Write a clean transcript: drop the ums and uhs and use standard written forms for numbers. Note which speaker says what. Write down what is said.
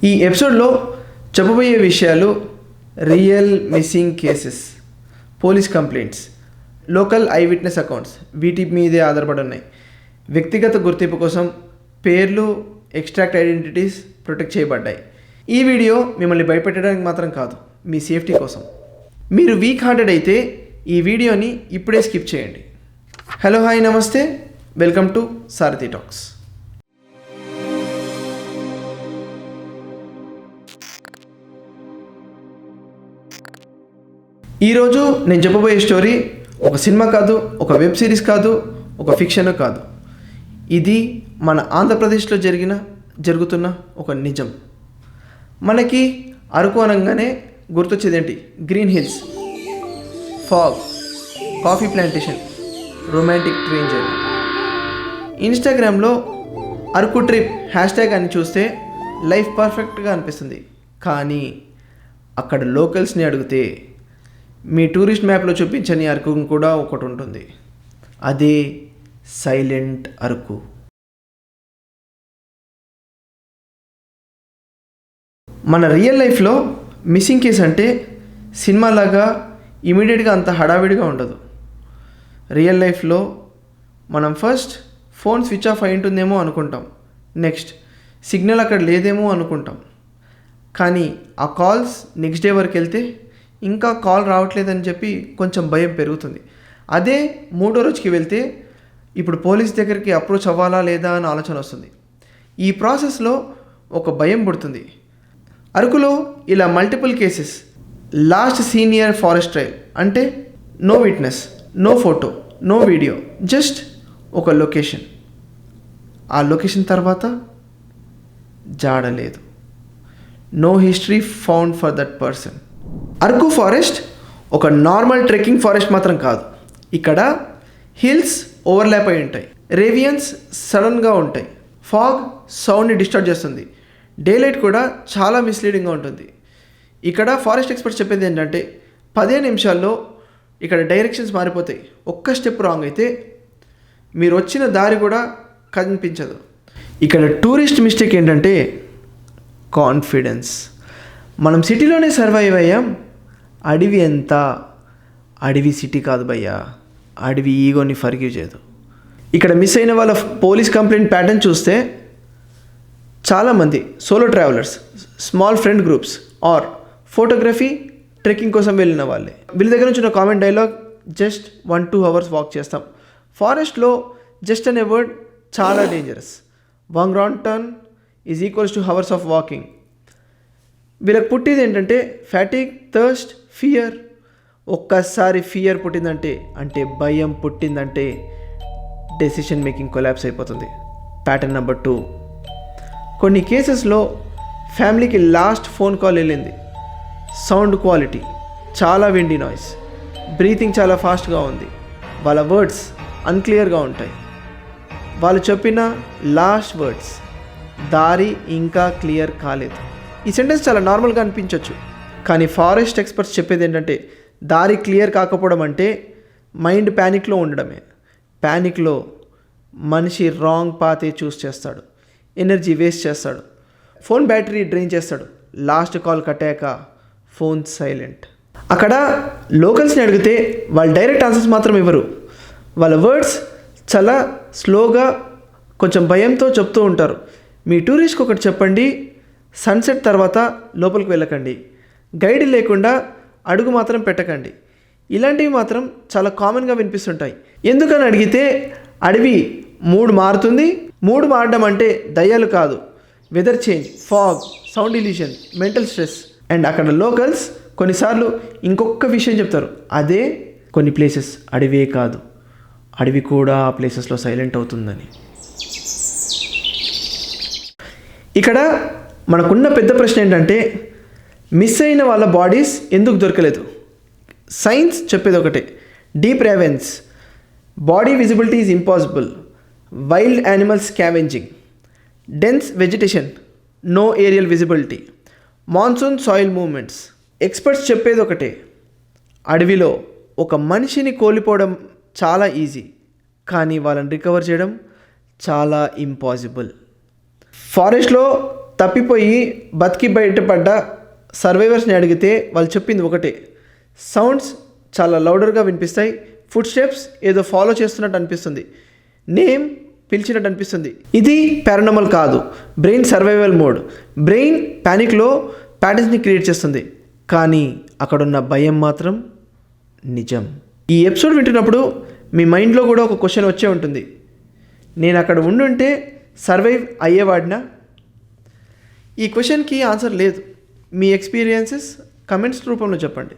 Speaker 1: ఈ ఎపిసోడ్లో చెప్పబోయే విషయాలు real missing cases, police complaints, local I witness accounts వీటి మీదే ఆధారపడి ఉన్నాయి. వ్యక్తిగత గుర్తింపు కోసం పేర్లు, ఎక్స్ట్రాక్ట్ ఐడెంటిటీస్ ప్రొటెక్ట్ చేయబడ్డాయి. ఈ వీడియో మిమ్మల్ని భయపెట్టడానికి మాత్రం కాదు, మీ సేఫ్టీ కోసం. మీరు వీక్ హార్టెడ్ అయితే ఈ వీడియోని ఇప్పుడే స్కిప్ చేయండి. హలో, హాయ్, నమస్తే, వెల్కమ్ టు సారథి టాక్స్. ఈరోజు నేను చెప్పబోయే స్టోరీ ఒక సినిమా కాదు, ఒక వెబ్ సిరీస్ కాదు, ఒక ఫిక్షన్ కాదు. ఇది మన ఆంధ్రప్రదేశ్లో జరుగుతున్న ఒక నిజం. మనకి అరకు అనగానే గుర్తొచ్చేది ఏంటి? Green hills, fog, coffee plantation, romantic train journey. ఇన్స్టాగ్రామ్లో అరకు ట్రిప్ హ్యాష్ట్యాగ్ అని చూస్తే లైఫ్ పర్ఫెక్ట్గా అనిపిస్తుంది. కానీ అక్కడ లోకల్స్ని అడిగితే మీ టూరిస్ట్ మ్యాప్లో చూపించని అరకు కూడా ఒకటి ఉంటుంది. అదే సైలెంట్ అరకు. మన రియల్ లైఫ్లో మిస్సింగ్ కేస్ అంటే సినిమాలాగా ఇమీడియట్గా అంత హడావిడిగా ఉండదు. రియల్ లైఫ్లో మనం ఫస్ట్ ఫోన్ స్విచ్ ఆఫ్ అయి ఉంటుందేమో అనుకుంటాం, నెక్స్ట్ సిగ్నల్ అక్కడ లేదేమో అనుకుంటాం. కానీ ఆ కాల్స్ నెక్స్ట్ డే వరకు వెళ్తే ఇంకా కాల్ రావట్లేదని చెప్పి కొంచెం భయం పెరుగుతుంది. అదే మూడో రోజుకి వెళ్తే ఇప్పుడు పోలీస్ దగ్గరికి అప్రోచ్ అవ్వాలా లేదా అని ఆలోచన వస్తుంది. ఈ ప్రాసెస్లో ఒక భయం పుడుతుంది. అరకులో ఇలా multiple cases. Last senior forest trail అంటే no witness, no photo, no video, just ఒక లొకేషన్. ఆ లొకేషన్ తర్వాత జాడలేదు. No history found for that person. Araku forest ఒక నార్మల్ ట్రెక్కింగ్ ఫారెస్ట్ మాత్రం కాదు. ఇక్కడ హిల్స్ ఓవర్లాప్ అయి ఉంటాయి, రేవియన్స్ సడన్గా ఉంటాయి, ఫాగ్ సౌండ్ని డిస్టర్బ్ చేస్తుంది, డేలైట్ కూడా చాలా మిస్లీడింగ్గా ఉంటుంది. ఇక్కడ ఫారెస్ట్ ఎక్స్పర్ట్స్ చెప్పేది ఏంటంటే 15 నిమిషాల్లో ఇక్కడ డైరెక్షన్స్ మారిపోతాయి. ఒక్క స్టెప్ రాంగ్ అయితే మీరు వచ్చిన దారి కూడా కనిపించదు. ఇక్కడ టూరిస్ట్ మిస్టేక్ ఏంటంటే కాన్ఫిడెన్స్. మనం సిటీలోనే సర్వైవ్ అయ్యాం, అడవి ఎంత, అడవి సిటీ కాదు భయ్యా, అడవి ఈగోని ఫర్గివ్ చేయదు. ఇక్కడ మిస్ అయిన వాళ్ళ పోలీస్ కంప్లైంట్ ప్యాటర్న్ చూస్తే చాలామంది solo travellers, small friend groups or photography, trekking కోసం వెళ్ళిన వాళ్ళే. వీళ్ళ దగ్గర నుంచి ఉన్న comment dialogue, just 1-2 hours walk చేస్తాం. ఫారెస్ట్లో జస్ట్ అనే వర్డ్ చాలా dangerous. 1 wrong turn is equals to hours of walking. వీళ్ళకి పుట్టేది ఏంటంటే ఫ్యాటిక్, థర్స్ట్, ఫియర్. ఒక్కసారి ఫియర్ పుట్టిందంటే, అంటే భయం పుట్టిందంటే డెసిషన్ మేకింగ్ కొలాప్స్ అయిపోతుంది. ప్యాటర్న్ నెంబర్ 2, కొన్ని కేసెస్లో ఫ్యామిలీకి లాస్ట్ ఫోన్ కాల్ వెళ్ళింది. సౌండ్ క్వాలిటీ చాలా విండీ నాయిస్, బ్రీతింగ్ చాలా ఫాస్ట్గా ఉంది, వాళ్ళ వర్డ్స్ అన్క్లియర్గా ఉంటాయి. వాళ్ళు చెప్పిన లాస్ట్ వర్డ్స్, దారి ఇంకా క్లియర్ కాలేదు. ఈ సెంటెన్స్ చాలా నార్మల్గా అనిపించవచ్చు, కానీ ఫారెస్ట్ ఎక్స్పర్ట్స్ చెప్పేది ఏంటంటే దారి క్లియర్ కాకపోవడం అంటే మైండ్ ప్యానిక్లో ఉండడమే. ప్యానిక్లో మనిషి రాంగ్ పాతే చూస్ చేస్తాడు, ఎనర్జీ వేస్ట్ చేస్తాడు, ఫోన్ బ్యాటరీ డ్రైన్ చేస్తాడు, లాస్ట్ కాల్ కట్టాక ఫోన్ సైలెంట్. అక్కడ లోకల్స్ని అడిగితే వాళ్ళు డైరెక్ట్ ఆన్సర్స్ మాత్రం ఇవ్వరు. వాళ్ళ వర్డ్స్ చాలా స్లోగా, కొంచెం భయంతో చెప్తూ ఉంటారు. మీ టూరిస్ట్కి ఒకటి చెప్పండి, సన్సెట్ తర్వాత లోపలికి వెళ్ళకండి, గైడ్ లేకుండా అడుగు మాత్రం పెట్టకండి. ఇలాంటివి మాత్రం చాలా కామన్గా వినిపిస్తుంటాయి. ఎందుకని అడిగితే అడవి మూడ్ మారుతుంది. మూడ్ మారడం అంటే దయ్యాలు కాదు, weather change, fog, sound illusion, mental stress. And అక్కడ లోకల్స్ కొన్నిసార్లు ఇంకొక విషయం చెప్తారు, అదే కొన్ని ప్లేసెస్ అడవే కాదు, అడవి కూడా ఆ ప్లేసెస్లో సైలెంట్ అవుతుందని. ఇక్కడ మనకున్న పెద్ద ప్రశ్న ఏంటంటే మిస్ అయిన వాళ్ళ బాడీస్ ఎందుకు దొరకలేదు? సైన్స్ చెప్పేది ఒకటే, deep ravines, body visibility is impossible, wild animals scavenging, dense vegetation, no aerial visibility, monsoon soil movements. Experts చెప్పేది ఒకటే, అడవిలో ఒక మనిషిని కోల్పోవడం చాలా ఈజీ, కానీ వాళ్ళని రికవర్ చేయడం చాలా ఇంపాసిబుల్. ఫారెస్ట్లో తప్పిపోయి బతికి బయటపడ్డ సర్వైవర్స్ని అడిగితే వాళ్ళు చెప్పింది ఒకటే, సౌండ్స్ చాలా లౌడర్గా వినిపిస్తాయి, ఫుట్ స్టెప్స్ ఏదో ఫాలో చేస్తున్నట్టు అనిపిస్తుంది, నేమ్ పిలిచినట్టు అనిపిస్తుంది. ఇది పారానార్మల్ కాదు, బ్రెయిన్ సర్వైవల్ మోడ్. బ్రెయిన్ ప్యానిక్లో ప్యాటర్న్స్ని క్రియేట్ చేస్తుంది, కానీ అక్కడున్న భయం మాత్రం నిజం. ఈ ఎపిసోడ్ వింటున్నప్పుడు మీ మైండ్లో కూడా ఒక క్వశ్చన్ వచ్చే ఉంటుంది, నేను అక్కడ ఉండుంటే సర్వైవ్ అయ్యేవాడినా? ఈ క్వశ్చన్కి ఆన్సర్ లేదు. మీ ఎక్స్పీరియన్సెస్ కమెంట్స్ రూపంలో చెప్పండి.